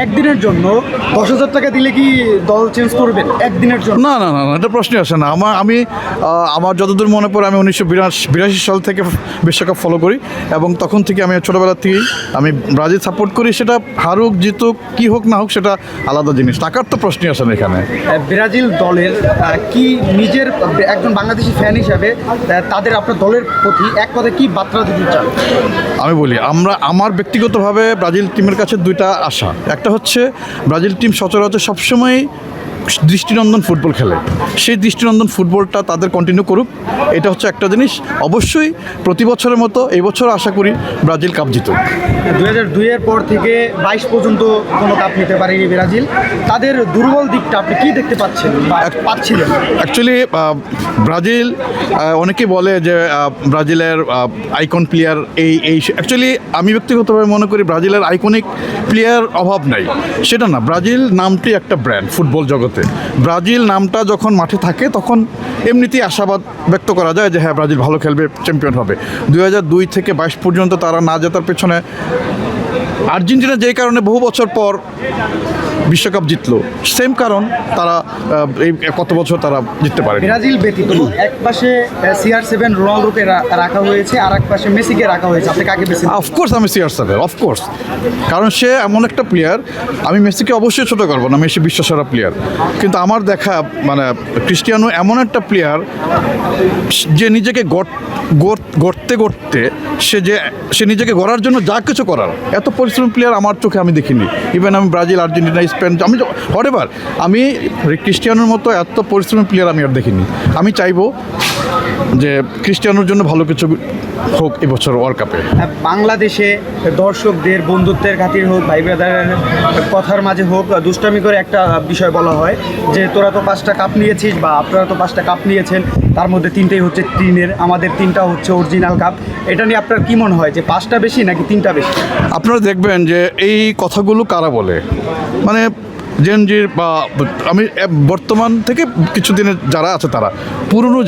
একদিনের জন্য 10,000 টাকা দিলে কি দল চেঞ্জ করবেন একদিনের জন্য? না না না না, এটা প্রশ্নই আসে না। আমার যতদূর মনে পড়ে আমি 1982 সাল থেকে বিশ্বকাপ ফলো করি এবং তখন থেকে আমি ছোটোবেলা থেকেই আমি ব্রাজিল সাপোর্ট করি। সেটা হারুক জিতুক কী হোক না হোক সেটা আলাদা জিনিস, টাকার তো প্রশ্নই আসে না এখানে। ব্রাজিল দলের কি নিজের একজন বাংলাদেশি ফ্যান হিসাবে তাদের আপনার দলের প্রতি এক কথায় কি বার্তা দিতে চান? আমি বলি আমার ব্যক্তিগতভাবে ব্রাজিল টিমের কাছে দুইটা আশা। একটা হচ্ছে ব্রাজিল টিম সচরাচর সবসময় দৃষ্টিনন্দন ফুটবল খেলে, সেই দৃষ্টিনন্দন ফুটবলটা তাদের কন্টিনিউ করুক, এটা হচ্ছে একটা জিনিস। অবশ্যই প্রতি বছরের মতো এই বছর আশা করি ব্রাজিল কাপ জিতুক। 2002-এর পর থেকে 22 পর্যন্ত কোনো কাপ নিতে পারেনি ব্রাজিল। তাদের দুর্বল দিকটা আপনি কি দেখতে পাচ্ছেন বা পাচ্ছিলেন? অ্যাকচুয়ালি ব্রাজিল অনেকে বলে যে ব্রাজিলের আইকন প্লেয়ার এই অ্যাকচুয়ালি আমি ব্যক্তিগতভাবে মনে করি ব্রাজিলের আইকনিক প্লেয়ার অভাব নাই, সেটা না। ব্রাজিল নামটি একটা ব্র্যান্ড ফুটবল জগতে। ব্রাজিল নামটা যখন মাঠে থাকে তখন এমনিতেই আশাবাদ ব্যক্ত করা যায় যে হ্যাঁ ব্রাজিল ভালো খেলবে, চ্যাম্পিয়ন হবে। 2002 থেকে 22 পর্যন্ত তারা না জেতার পেছনে আর্জেন্টিনা যেই কারণে বহু বছর পর বিশ্বকাপ জিতলো, সেম কারণ তারা এই কত বছর তারা জিততে পারে। ব্রাজিল ব্যতীত এক পাশে CR7 রোনালদোকে রাখা হয়েছে, আর এক পাশে মেসিকে রাখা হয়েছে। আপনি কাকে বেছে নেবেন? অফকোর্স আমি CR7, অফকোর্স, কারণ সে এমন একটা প্লেয়ার। আমি মেসিকে অবশ্যই ছোটো করবো না, মেসি বিশ্বসেরা প্লেয়ার, কিন্তু আমার দেখা মানে ক্রিস্টিয়ানো এমন একটা প্লেয়ার যে নিজেকে গড়তে গড়তে সে নিজেকে গড়ার জন্য যা কিছু করার এত পরিশ্রমী প্লেয়ার আমার চোখে আমি দেখিনি। ইভেন আমি ব্রাজিল, আর্জেন্টিনা, স্পেন, আমি হরেবার আমি ক্রিস্টিয়ানোর মতো এত পরিশ্রমী প্লেয়ার আমি আর দেখিনি। আমি চাইবো যে ক্রিস্টিয়ানোর জন্য ভালো কিছু হোক এবছর ওয়ার্ল্ড কাপে। বাংলাদেশে দর্শকদের বন্ধুত্বের খাতির হোক, ভাই ব্রাদারের কথার মাঝে হোক, দুষ্টামি করে একটা বিষয় বলা হয় যে তোরা তো 5টা কাপ নিয়েছিস বা আপনারা তো 5টা কাপ নিয়েছেন, তার মধ্যে 3টাই হচ্ছে টিনের, আমাদের 3টা হচ্ছে অরিজিনাল কাপ। এটা নিয়ে আপনার কী মনে হয় যে 5টা বেশি নাকি 3টা বেশি? আপনারা দেখবেন যে এই কথাগুলো কারা বলে, মানে জেনজির বা আমি বর্তমান থেকে কিছুদিনের যারা আছে তারা পুরনো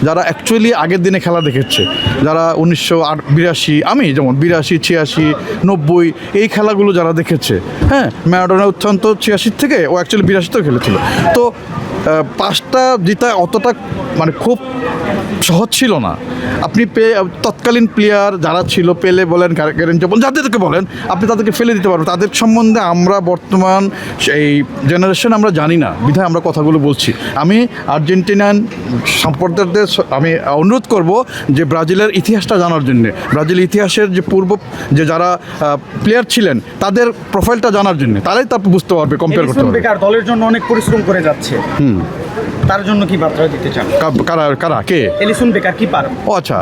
যারা অ্যাকচুয়ালি আগের দিনে খেলা দেখেছে, যারা 1982, আমি যেমন 82, 86, 90 এই খেলাগুলো যারা দেখেছে, হ্যাঁ ম্যারাডোনা উত্থান্ত 86 থেকে, ও অ্যাকচুয়ালি 82তেও খেলেছিল। তো 5টা জিতা অতটা মানে খুব সহজ ছিল না। আপনি তৎকালীন প্লেয়ার যারা ছিল, পেলে বলেন, গ্যারেঞ্জো বলেন, যাদেরকে বলেন, আপনি তাদেরকে ফেলে দিতে পারবেন। তাদের সম্বন্ধে আমরা বর্তমান এই জেনারেশন আমরা জানি না, বিধায় আমরা কথাগুলো বলছি। আমি আর্জেন্টিনান সম্প্রদায়দের আমি অনুরোধ করব যে ব্রাজিলের ইতিহাসটা জানার জন্যে, ব্রাজিল ইতিহাসের যে যে যারা প্লেয়ার ছিলেন তাদের প্রোফাইলটা জানার জন্য, তারাই তা বুঝতে পারবে, কম্পেয়ার করতে পারবে। বেকার দলের জন্য অনেক পরিশ্রম করে যাচ্ছে, তার জন্য কি বার্তা দিতে চান? কারা কে? এলিসন বেকার কি পার? ও আচ্ছা,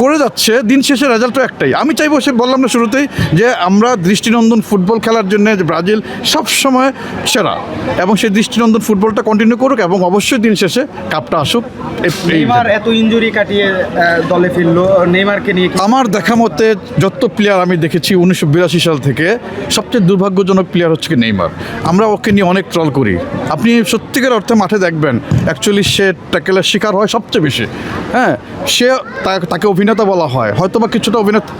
করে যাচ্ছে, দিন শেষে রেজাল্টও একটাই। আমি চাইবো, সে বললাম না শুরুতেই, যে আমরা দৃষ্টিনন্দন ফুটবল খেলার জন্য যে ব্রাজিল সবসময় সেরা, এবং সেই দৃষ্টিনন্দন ফুটবলটা কন্টিনিউ করুক এবং অবশ্যই দিন শেষে কাপটা আসুক। নেইমার এত ইনজুরি কাটিয়ে দলে ফিরলো, নেইমারকে নিয়ে আমার দেখা মতে যত প্লেয়ার আমি দেখেছি 1982 সাল থেকে সবচেয়ে দুর্ভাগ্যজনক প্লেয়ার হচ্ছে নেইমার। আমরা ওকে নিয়ে অনেক ট্রল করি। আপনি সত্যিকার অর্থে মাঠে দেখবেন অ্যাকচুয়ালি সে ট্যাকেলের শিকার হয় সবচেয়ে বেশি। হ্যাঁ, তাকে অভিনেতা বলা হয়, হয়তো বা কিছুটা অভিনেতা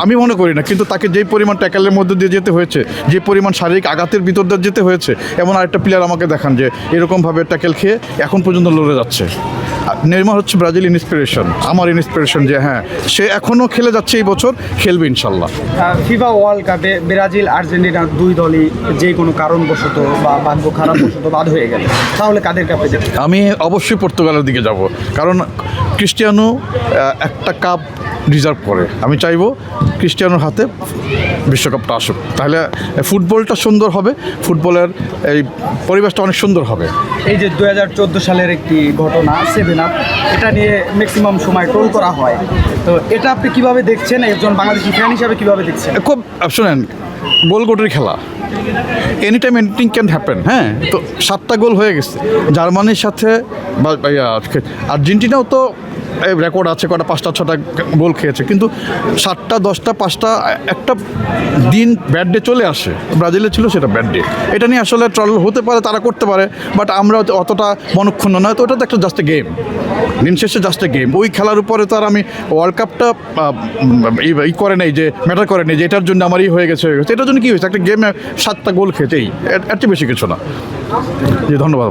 আমি মনে করি না, কিন্তু তাকে যেই পরিমাণ ট্যাকেলের মধ্যে দিয়ে যেতে হয়েছে, যে পরিমাণ শারীরিক আঘাতের ভিতর দিয়ে যেতে হয়েছে, এমন আরেকটা প্লেয়ার আমাকে দেখান যে এরকমভাবে ট্যাকেল খেয়ে এখন পর্যন্ত লড়ে যাচ্ছে। নেইমার হচ্ছে ব্রাজিল ইন্সপিরেশন, আমার ইন্সপিরেশন, যে হ্যাঁ সে এখনও খেলে যাচ্ছে, এই বছর খেলবে ইনশাল্লাহ। ফিফা ওয়ার্ল্ড কাপে ব্রাজিল আর্জেন্টিনা দুই দলই যে কোনো কারণবশত বা ভাগ্য খারাপবশত বাদ হয়ে গেল, তাহলে কাদের কাপে যাবে? আমি অবশ্যই পর্তুগালের দিকে যাব, কারণ ক্রিস্টিয়ানো একটা কাপ ডিজার্ভ করে। আমি চাইবো ক্রিস্টিয়ানোর হাতে বিশ্বকাপটা আসুক, তাহলে ফুটবলটা সুন্দর হবে, ফুটবলের এই পরিবেশটা অনেক সুন্দর হবে। এই যে 2014 সালের একটি ঘটনা 7 আপ, এটা নিয়ে ম্যাক্সিমাম সময় ট্রোল করা হয়, তো এটা আপনি কিভাবে দেখছেন? একজন বাংলাদেশি ফ্যান হিসাবে কিভাবে দেখছেন? খুব শোনেন, গোল গোটের খেলা, any time anything can happen. হ্যাঁ, তো 7টা গোল হয়ে গেছে জার্মানির সাথে, আর্জেন্টিনাও তো রেকর্ড আছে কটা 5টা 6টা গোল খেয়েছে, কিন্তু 7টা 10টা 5টা একটা দিন ব্যাড ডে চলে আসে। ব্রাজিলে ছিল সেটা ব্যাড ডে, এটা নিয়ে আসলে ট্রল হতে পারে, তারা করতে পারে, বাট আমরা অতটা মনক্ষুণ্ণ নয়। তো ওটা তো একটা জাস্ট এ গেম, দিন শেষে জাস্ট এ গেম। ওই খেলার উপরে তো আর আমি ওয়ার্ল্ড কাপটা ই করে নেই, যে ম্যাটার করে নেই যে এটার জন্য আমার হয়ে গেছে। এটার জন্য কী হয়েছে, একটা গেমে 7টা গোল খেয়েছে, এর চেয়ে বেশি কিছু না। জি ধন্যবাদ।